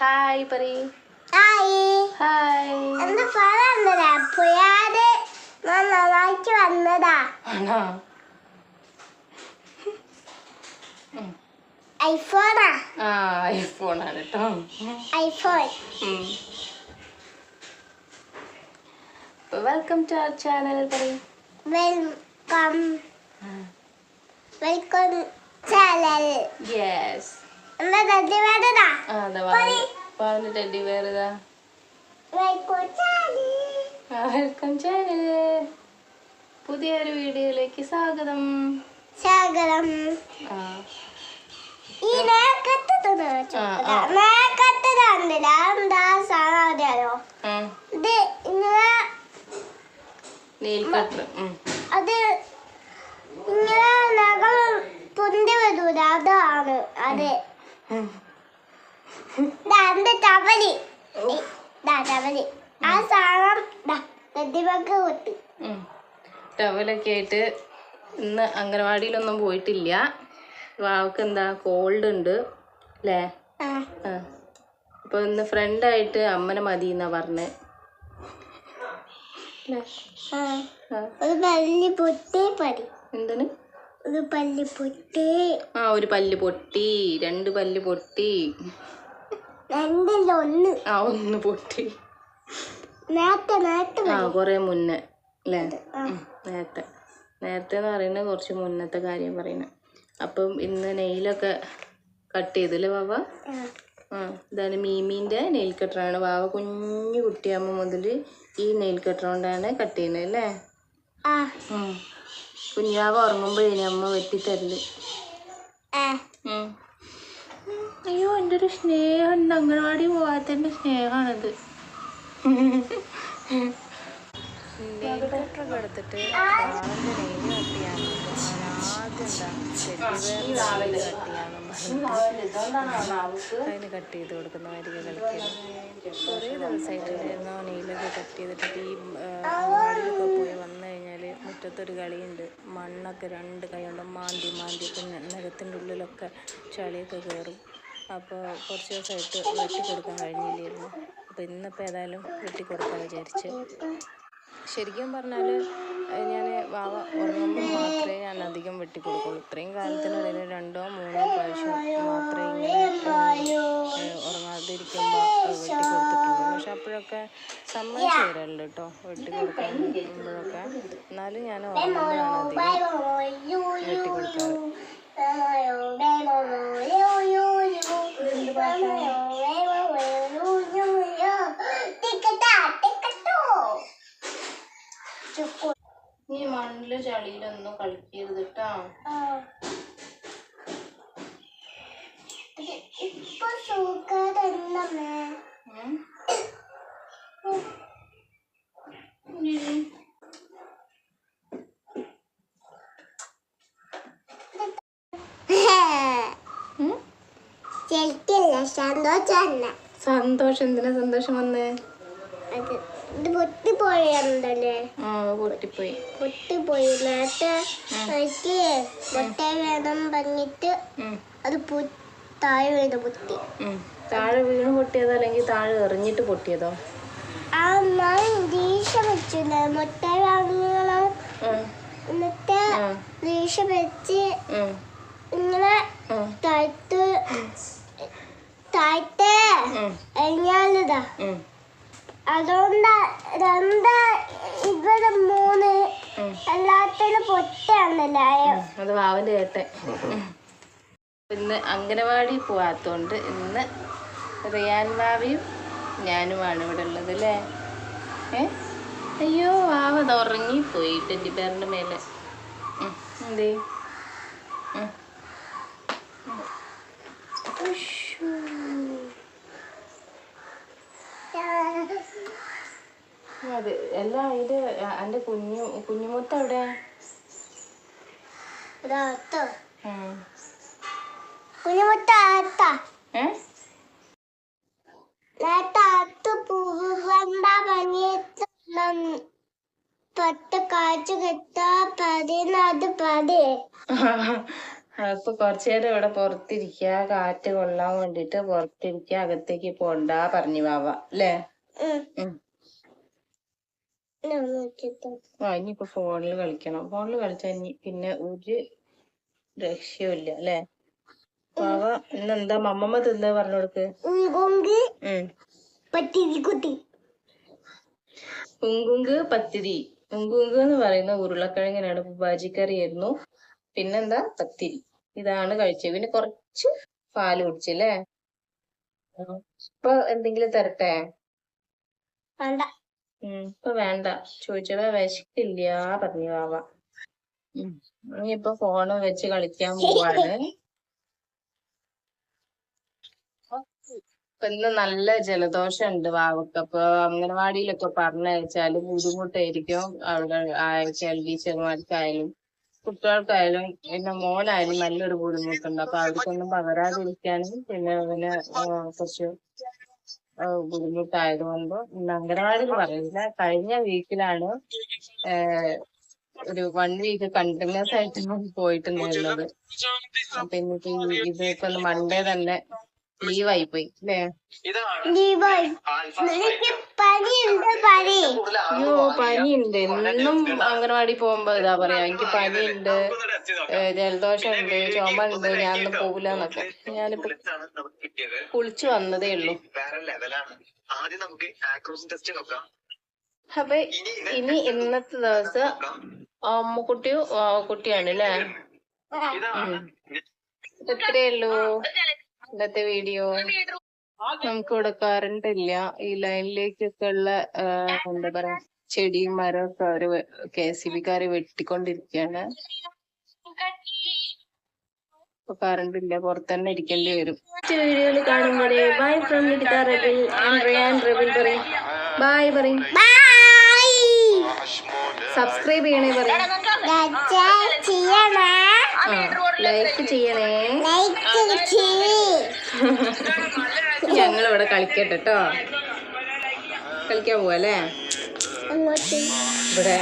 Hi പറയ്. Hi. നന്നായിട്ട് വന്നതാ. ആണോ? ഐഫോണാ? ആ ഐഫോണാണ് കേട്ടോ. IPhone. Welcome to our channel പറയ്. Welcome welcome channel. യെസ്. എന്താ ടെഡി വേറെതാ? പാവിന്റെ ടെഡി വേറെതാ. Welcome channel. പുതിയൊരു വീഡിയോയിലേക്ക് സ്വാഗതം. സ്വാഗതം. ഈ നേക്കത്തത് എന്താ സാധനം അറിയാലോ? ഇത് ഇങ്ങനെ നെയിൽ കട്ടർ. അത് ഇങ്ങനെ നഖം പൊന്തി വരൂല, അതാണ് അത്. എന്റെ ടവലി ടവലി ആ സാധനം നെറ്റിമക്ക് കൊട്ടി. ടവലൊക്കെ ആയിട്ട് ഇന്ന് അംഗനവാടിയിലൊന്നും പോയിട്ടില്ല. വാവക്ക് എന്താ കോൾഡ് ഉണ്ട് അല്ലേ? അപ്പൊ ഇന്ന് ഫ്രണ്ടായിട്ട് അമ്മനെ മതി എന്നാ പറഞ്ഞ്. ഒരു പല്ല് പൊട്ടി പടി. എന്താണ്? ഒരു പല്ല് പൊട്ടി. ഒരു പല്ല് പൊട്ടി, 2 പല്ല് പൊട്ടി. ഒന്ന് പൊട്ടി. കൊറേ മുന്നേ അല്ലേ? നേരത്തെ എന്ന് പറയുന്നത് കുറച്ച് മുന്നത്തെ കാര്യം പറയുന്നത്. അപ്പം ഇന്ന് നെയിലൊക്കെ കട്ട് ചെയ്തല്ലേ വാവ? ഇതാണ് മീമീൻ്റെ നെയിൽ കട്ടറാണ്. വാവ കുഞ്ഞു കുട്ടിയാകുമ്പോൾ മുതൽ ഈ നെയിൽ കട്ടർ കൊണ്ടാണ് കട്ട് ചെയ്യുന്നത് അല്ലേ? കുഞ്ഞാവ ഉറങ്ങുമ്പോഴേ അമ്മ വെട്ടിത്തരല്. അയ്യോ എൻ്റെ ഒരു സ്നേഹം, അംഗനവാടി പോകാത്തതിൻ്റെ സ്നേഹമാണത്. നെയിൽ കട്ടറൊക്കെ എടുത്തിട്ട് വാവൻ്റെ നെയിൽ കട്ട് ചെയ്യാൻ അതിന് കട്ട് ചെയ്ത് കൊടുക്കുന്ന മാതിരി കളിക്കുന്നത്. കുറേ ദിവസമായിട്ടുണ്ടായിരുന്നു നെയിലൊക്കെ കട്ട് ചെയ്തിട്ട്. ഈ അംഗനവാടിയിലൊക്കെ പോയി വന്നു കഴിഞ്ഞാൽ മുറ്റത്തൊരു കളിയുണ്ട്. മണ്ണൊക്കെ 2 കൈ കൊണ്ട് മാന്തി നഖത്തിൻ്റെ ഉള്ളിലൊക്കെ ചളിയൊക്കെ കയറും. അപ്പോൾ കുറച്ച് ദിവസമായിട്ട് വെട്ടിക്കൊടുക്കാൻ കഴിഞ്ഞില്ലായിരുന്നു. അപ്പോൾ ഇന്നിപ്പോൾ ഏതായാലും വെട്ടിക്കൊടുക്കാൻ വിചാരിച്ച്. ശരിക്കും പറഞ്ഞാൽ ഞാൻ വാവ ഉറങ്ങുമ്പോൾ മാത്രമേ ഞാൻ അധികം വെട്ടിക്കൊടുക്കുള്ളൂ. ഇത്രയും കാലത്തിനിടയിൽ 2 or 3 പ്രാവശ്യം മാത്രമേ ഇങ്ങനെ ഉറങ്ങാതിരിക്കുമ്പോൾ വെട്ടിക്കൊടുത്തിട്ടുള്ളൂ. പക്ഷെ അപ്പോഴൊക്കെ സമ്മതിച്ച് തരലുണ്ട് കേട്ടോ വെട്ടിക്കൊടുക്കുമ്പോഴൊക്കെ. എന്നാലും ഞാൻ ഉറങ്ങുമ്പോഴാണ് അധികം വെട്ടിക്കൊടുക്കാറ്. ഈ മണ്ണില് ചളിയിലൊന്നും കളിക്കരുത് കേട്ടോ. സന്തോഷം. എന്തിനാ സന്തോഷം വന്നേ? പൊട്ടിപ്പോയി. നേരത്തെ മുട്ടായി വേണം പറഞ്ഞിട്ട് അത് താഴെ വീണ് പൊട്ടി. താഴെ വീണ് പൊട്ടിയതോ അല്ലെങ്കിൽ താഴെ എറിഞ്ഞിട്ട് പൊട്ടിയതോ? ദേഷ്യം വെച്ചില്ല, മുട്ടായി വാങ്ങണം. എന്നിട്ട് ദേഷ്യം വെച്ച് ഇങ്ങനെ താഴ്ത്ത് എറിഞ്ഞാലതാ. അതുകൊണ്ട് 2 ഇവിടെ 3 എല്ലാത്തിനും പൊട്ടാണല്ലോ. അത് വാവന്റെ ചേട്ടൻ. ഇന്ന് അംഗനവാടി പോവാത്തോണ്ട് ഇന്ന് റിയാൻ വാവിയും ഞാനുമാണ് ഇവിടെ ഉള്ളത് അല്ലേ? അയ്യോ വാവ അത് ഉറങ്ങിപ്പോയി ടെഡി ബെയറിന്റെ മേലെ. എന്തേ? അതെ എല്ലാം ഇത് എൻ്റെ കുഞ്ഞുമുത്ത എവിടെ? ഇപ്പൊ കുറച്ചേരം ഇവിടെ പുറത്തിരിക്കുക, കാറ്റ് കൊള്ളാൻ വേണ്ടിട്ട് പുറത്തിരിക്കുക, അകത്തേക്ക് പോണ്ട പറഞ്ഞു വാവ അല്ലേ? ആ ഇനിയിപ്പൊ ഫോണിൽ കളിക്കണം. ഫോണിൽ കളിച്ചാൽ ഇനി പിന്നെ ഒരു രക്ഷയില്ല അല്ലേ? വാവ ഇന്നെന്താ മമ്മമ്മ തിന്നാ പറഞ്ഞു കൊടുക്ക്. ഉങ്കുങ്ക് പത്തിരി. ഉങ്കുങ്ക് എന്ന് പറയുന്ന ഉരുളക്കിഴങ്ങിനാണ് ബജിക്കറി ആയിരുന്നു. പിന്നെന്താ പത്തിരി. ഇതാണ് കഴിച്ചത്. പിന്നെ കുറച്ച് പാല് കുടിച്ചല്ലേ? ഇപ്പൊ എന്തെങ്കിലും തരട്ടെ? ഇപ്പൊ വേണ്ട. ചോദിച്ചപ്പോ വിശക്കില്ല പറഞ്ഞു വാവ. ഇനിയിപ്പൊ ഫോണ് വെച്ച് കളിക്കാൻ പോവാണ്. ഇപ്പൊ ഇന്ന് നല്ല ജലദോഷം ഉണ്ട് വാവക്ക്. അപ്പൊ അംഗനവാടിയിലൊക്കെ പറഞ്ഞയച്ചാല് ബുദ്ധിമുട്ടായിരിക്കും. അവിടെ ടീച്ചർമാർക്കായാലും കുട്ടികൾക്കായാലും പിന്നെ മോനായാലും നല്ലൊരു ബുദ്ധിമുട്ടുണ്ട്. അപ്പൊ അവർക്കൊന്നും പകരാതിരിക്കാനും പിന്നെ അവന് കുറച്ച് ബുദ്ധിമുട്ടായതുകൊണ്ട് ഇന്ന് അംഗനവാടിയിൽ പറയില്ല. കഴിഞ്ഞ വീക്കിലാണ് ഒരു 1 വീക്ക് കണ്ടിന്യൂസ് ആയിട്ട് പോയിട്ടുണ്ടായിരുന്നത്. അപ്പൊ ഇന്നിപ്പോ ഇതിപ്പോ മൺഡേ തന്നെ ലീവായി പോയി അല്ലേ? അയ്യോ പനിയുണ്ട്. എന്നും അംഗനവാടി പോകുമ്പോ ഇതാ പറയാ എനിക്ക് പനിയുണ്ട്, ജലദോഷം ഉണ്ട്, ചുമ ഉണ്ട്, ഞാനൊന്നും പോവില്ലെന്നൊക്കെ. ഞാനിപ്പോ കുളിച്ചു വന്നതേ ഉള്ളൂ. അപ്പൊ ഇനി ഇന്നത്തെ ദിവസം അമ്മുക്കുട്ടിയും കുട്ടിയാണ് അല്ലേ? ഇത്രയേ ഉള്ളൂ ഇന്നത്തെ വീഡിയോ. നമുക്ക് ഇവിടെ കറണ്ട് ഇല്ല. ഈ ലൈനിലേക്കൊക്കെ ഉള്ള എന്താ പറയാ ചെടിയും മരമൊക്കെ അവര് KCB-ക്കാര് വെട്ടിക്കൊണ്ടിരിക്കുകയാണ്. ഇപ്പൊ കറണ്ട് ഇല്ല, പുറത്തന്നെ ഇരിക്കേണ്ടി വരും. വീഡിയോയിൽ കാണുമ്പോൾ ബൈ ഫ്രം റെബിൽ പറയും. ബൈ പറയും. സബ്സ്ക്രൈബ് ചെയ്യണേ പറയും. ലൈക്ക് ചെയ്യണേ. ഞങ്ങളിവിടെ കളിക്കട്ടെ കേട്ടോ. കളിക്കാൻ പോവല്ലേ ഇവിടെ?